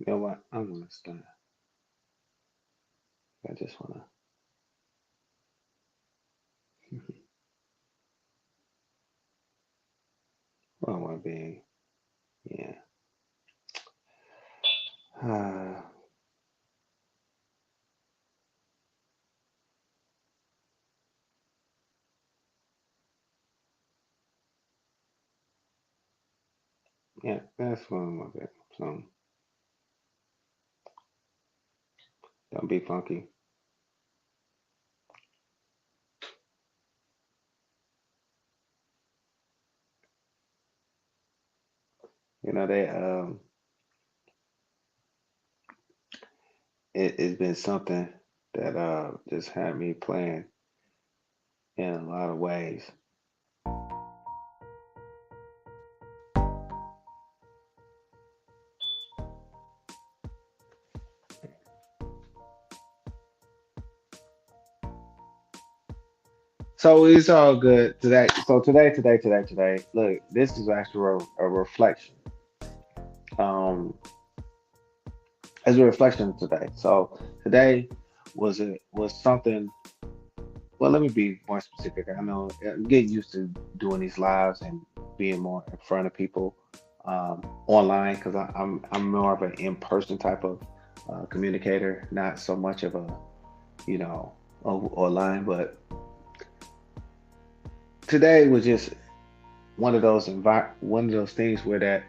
You know what? I'm gonna start. I just wanna. Well, I wanna be. Yeah. Yeah. That's one of my big. So don't be funky. You know they. It's been something that just had me playing in a lot of ways. So it's all good today. So today. Look, this is actually a reflection. Um, as a reflection today. So today was something. Well, let me be more specific. I know I'm getting used to doing these lives and being more in front of people online because I'm more of an in-person type of communicator, not so much of a you know online. But today was just one of those things where that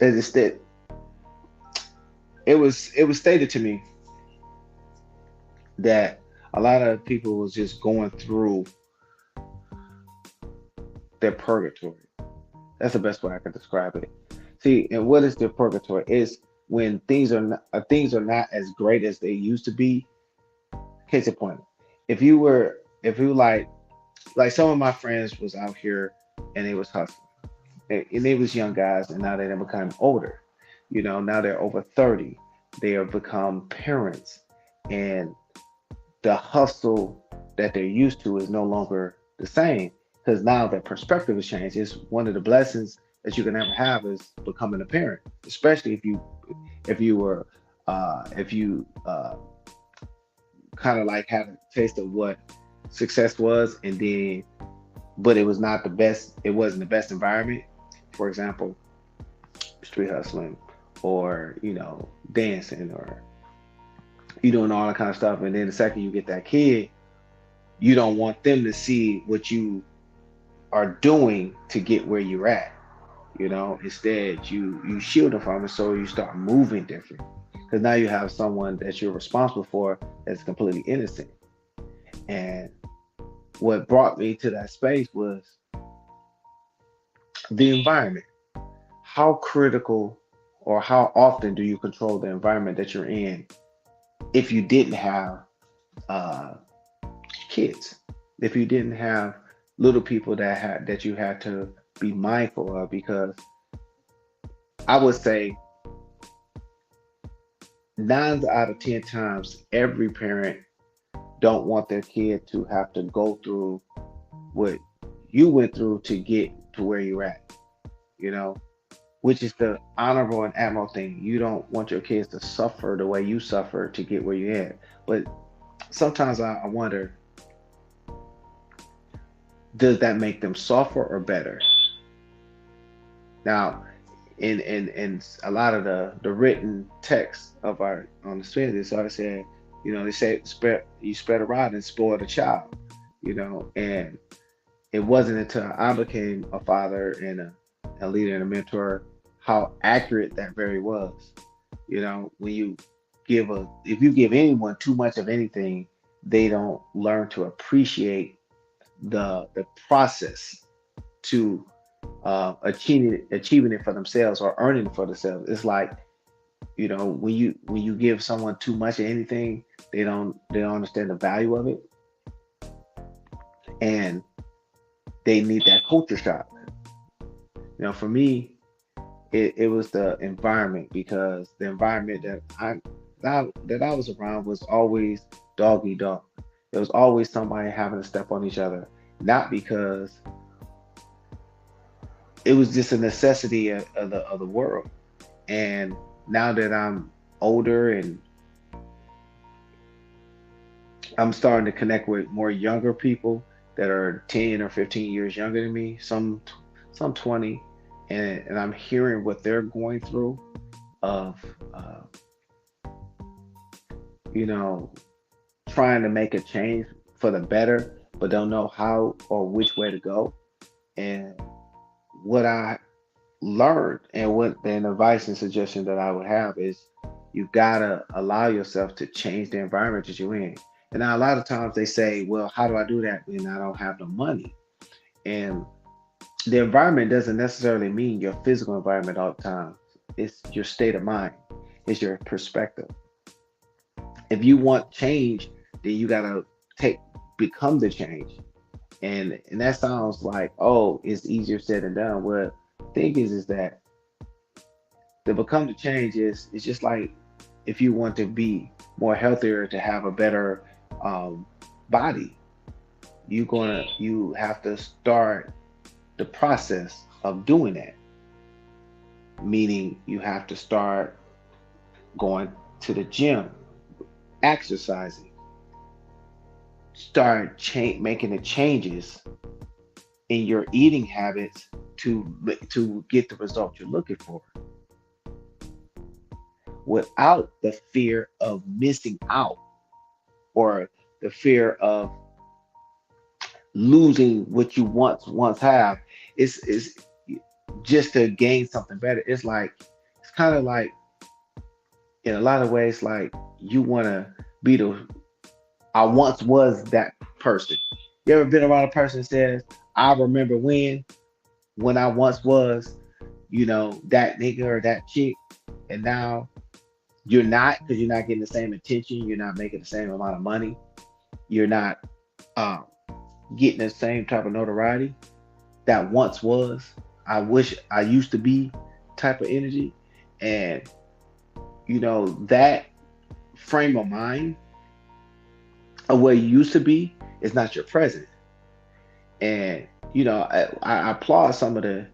it's that it was stated to me that a lot of people was just going through their purgatory. That's the best way I can describe it. See, and what is the purgatory? Is when things are not as great as they used to be. Case in point, if you like some of my friends was out here and they was hustling, and they was young guys, and now they done become older. Now they're over 30. They have become parents, and the hustle that they're used to is no longer the same because now their perspective has changed. It's one of the blessings that you can ever have is becoming a parent, especially if you kind of like had a taste of what success was, and then but it was not the best. It wasn't the best environment. For example, street hustling, or dancing, or you doing all that kind of stuff, and then the second you get that kid, you don't want them to see what you are doing to get where you're at. Instead you shield them from it, so you start moving different because now you have someone that you're responsible for that's completely innocent. And what brought me to that space was the environment. How critical or how often do you control the environment that you're in if you didn't have uh, kids, if you didn't have little people that you had to be mindful of? Because I would say 9 out of 10 times every parent don't want their kid to have to go through what you went through to get to where you're at, you know, which is the honorable and admirable thing. You don't want your kids to suffer the way you suffer to get where you're at. But sometimes I wonder, does that make them suffer or better? Now, in a lot of the written text of our on the street, they started saying, they say spread a rod and spoil the child, and it wasn't until I became a father and a leader and a mentor how accurate that very was. When you if you give anyone too much of anything, they don't learn to appreciate the process to achieving it for themselves or earning it for themselves. It's like, when you give someone too much of anything, they don't understand the value of it, and they need that culture shock. For me, it was the environment, because the environment that I was around was always dog eat dog. There was always somebody having to step on each other, not because it was just a necessity of the world. And now that I'm older and I'm starting to connect with more younger people that are 10 or 15 years younger than me, some 20, and I'm hearing what they're going through of uh, you know, trying to make a change for the better, but don't know how or which way to go. And what I learned and what an advice and suggestion that I would have is you gotta allow yourself to change the environment that you're in. And now a lot of times they say, well, how do I do that when I don't have the money? And the environment doesn't necessarily mean your physical environment all the time. It's your state of mind, it's your perspective. If you want change, then you gotta take become the change. And that sounds like, oh, it's easier said than done. Well, thing is that to become the change is it's just like if you want to be more healthier to have a better um, body, you have to start the process of doing that. Meaning you have to start going to the gym, exercising, start making the changes in your eating habits to get the result you're looking for without the fear of missing out or the fear of losing what you once have. It's just to gain something better. It's kind of like in a lot of ways like you want to be the I once was that person. You ever been around a person that says, I remember when I once was, that nigga or that chick, and now you're not because you're not getting the same attention, you're not making the same amount of money, you're not um, getting the same type of notoriety that once was. I wish I used to be type of energy, and that frame of mind of where you used to be is not your present. And I applaud some of the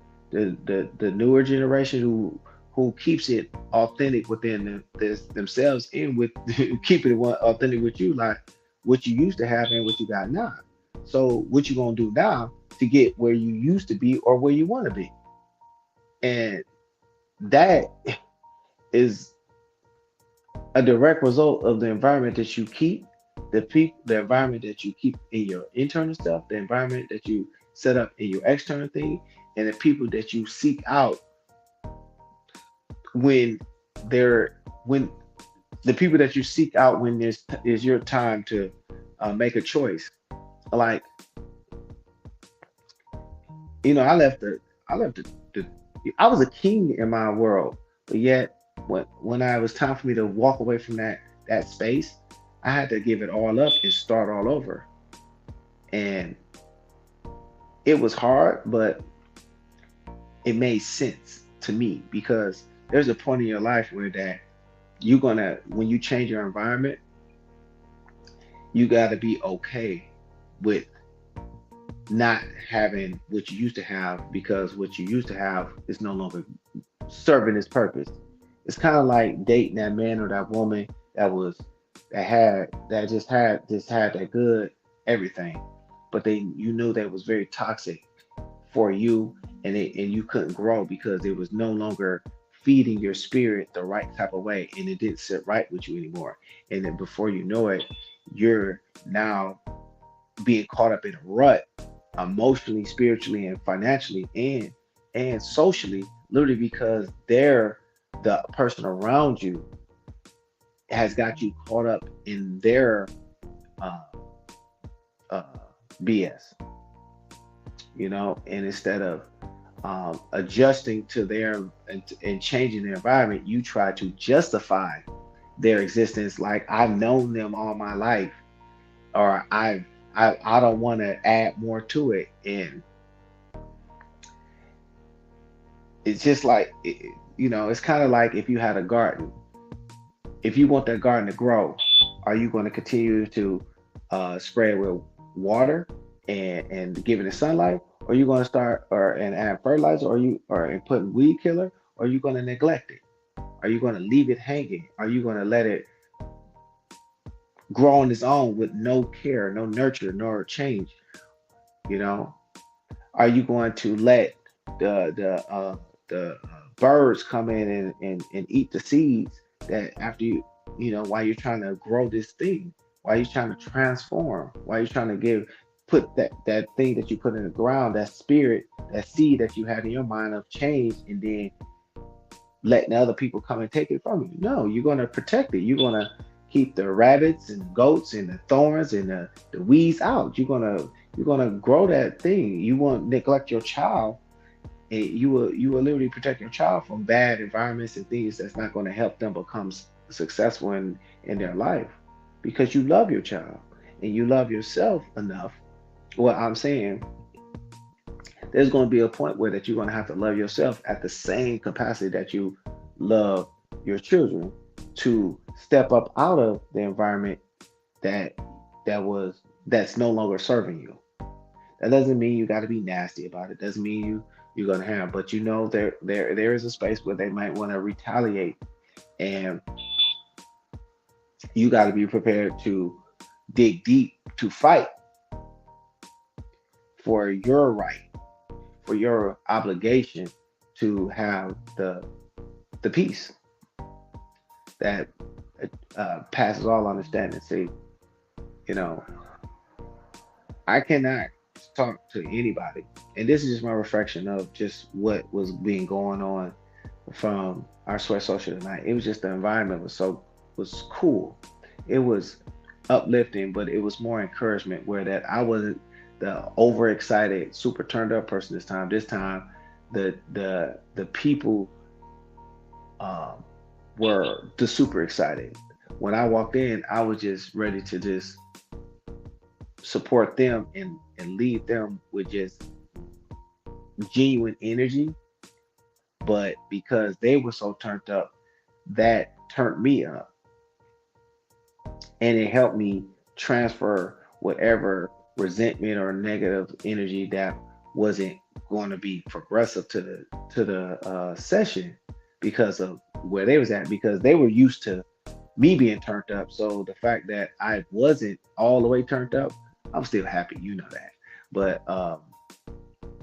newer generation who keeps it authentic within themselves and with keeping it authentic with you, like what you used to have and what you got now. So what you gonna do now to get where you used to be or where you want to be? And that is a direct result of the environment that you keep, the environment that you keep in your internal stuff, the environment that you set up in your external thing, and the people that you seek out when when the people that you seek out when there's is your time to make a choice. Like I left the I was a king in my world, but yet when I was time for me to walk away from that space, I had to give it all up and start all over. And it was hard, but it made sense to me because there's a point in your life where that you're gonna when you change your environment, you got to be okay with not having what you used to have because what you used to have is no longer serving its purpose. It's kind of like dating that man or that woman that was that just had that good everything, but they you knew that was very toxic for you, and you couldn't grow because it was no longer feeding your spirit the right type of way, and it didn't sit right with you anymore. And then before you know it, you're now being caught up in a rut emotionally, spiritually, and financially, and socially, literally because they're the person around you has got you caught up in their uh, uh, BS, and instead of adjusting to their and changing their environment, you try to justify their existence like I've known them all my life, or I don't want to add more to it. And it's just like it's kind of like if you had a garden. If you want that garden to grow, are you going to continue to spray it with water and give it the sunlight, or are you going to start or and add fertilizer, or and put weed killer, or are you going to neglect it? Are you going to leave it hanging? Are you going to let it grow on its own with no care, no nurture, nor change? You know, are you going to let the birds come in and eat the seeds that after while you're trying to grow this thing, while you're trying to transform, while you're trying to put that thing that you put in the ground, that spirit, that seed that you had in your mind of change, and then letting other people come and take it from you. No, you're going to protect it. You're going to keep the rabbits and goats and the thorns and the weeds out. You're gonna grow that thing. You won't neglect your child, and you will literally protect your child from bad environments and things that's not going to help them become successful in their life, because you love your child and you love yourself enough. What I'm saying, there's going to be a point where that you're going to have to love yourself at the same capacity that you love your children, to step up out of the environment that that's no longer serving you. That doesn't mean you got to be nasty about it. Doesn't mean you're gonna have, but there is a space where they might want to retaliate, and you got to be prepared to dig deep to fight for your right, for your obligation to have the peace that passes all understanding. See, you know, I cannot talk to anybody, and this is just my reflection of just what was being going on from our sweat social tonight. It was just the environment was cool. It was uplifting, but it was more encouragement, where that I wasn't the overexcited, super turned up person this time. This time, the people um, were the super excited. When I walked in, I was just ready to just support them and lead them with just genuine energy. But because they were so turned up, that turned me up, and it helped me transfer whatever resentment or negative energy that wasn't going to be progressive to the session, because of where they was at, because they were used to me being turned up. So the fact that I wasn't all the way turned up, I'm still happy, you know that. But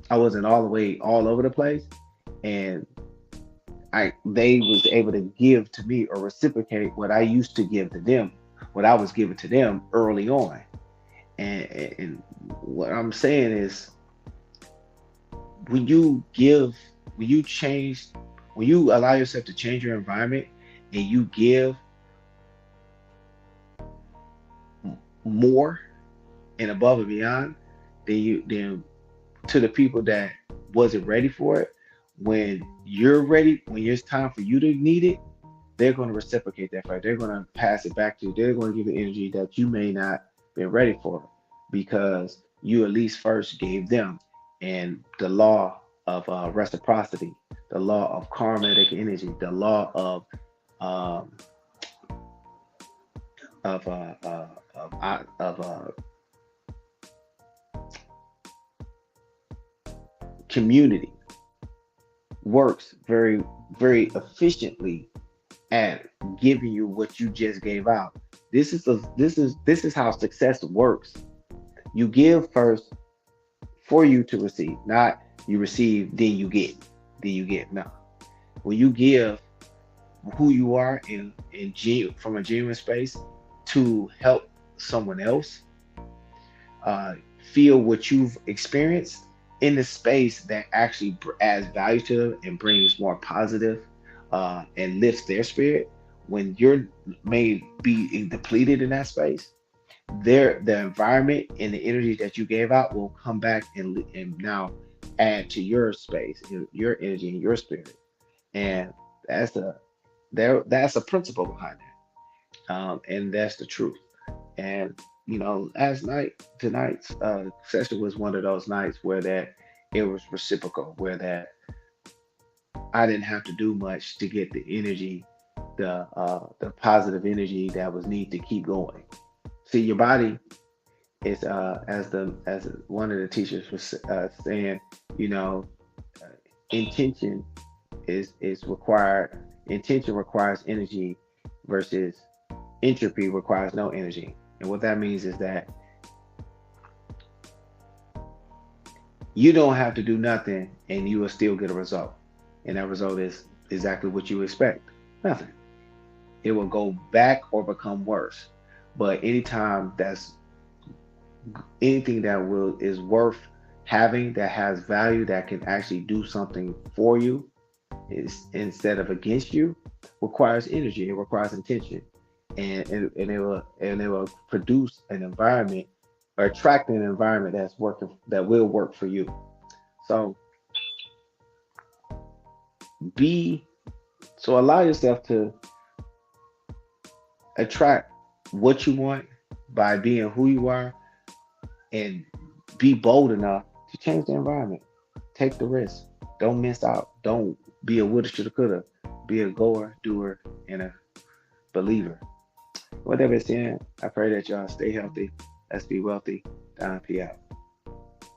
I wasn't all the way all over the place, and I they was able to give to me or reciprocate what I used to give to them, what I was giving to them early on. And what I'm saying is, when you give, when you change, when you allow yourself to change your environment, and you give more and above and beyond than to the people that wasn't ready for it, when you're ready, when it's time for you to need it, they're going to reciprocate that fire. They're going to pass it back to you. They're going to give you energy that you may not been ready for, because you at least first gave them. And the law of reciprocity, the law of karmatic energy, the law um, of community works very, very efficiently at giving you what you just gave out. This is how success works. You give first for you to receive, not you receive then you get, no. When you give who you are from a genuine space to help someone else uh, feel what you've experienced in the space that actually adds value to them and brings more positive and lifts their spirit. When you're may be depleted in that space, the environment and the energy that you gave out will come back and now add to your space, your energy and your spirit. And that's the that's a principle behind that, and that's the truth. And last night, tonight's session was one of those nights where that it was reciprocal, where that I didn't have to do much to get the energy, the positive energy that was needed to keep going. See, your body is as one of the teachers was saying, you know, intention is required Intention requires energy versus entropy requires no energy. And what that means is that you don't have to do nothing and you will still get a result. And that result is exactly what you expect. Nothing. It will go back or become worse. But anything that will is worth having, that has value, that can actually do something for you is instead of against you, requires energy. It requires intention. And it will produce an environment or attract an environment that will work for you. So be allow yourself to attract what you want by being who you are, and be bold enough to change the environment. Take the risk. Don't miss out. Don't be a woulda, shoulda, coulda. Be a goer, doer, and a believer. Whatever it's in, I pray that y'all stay healthy. Let's be wealthy. Don P out.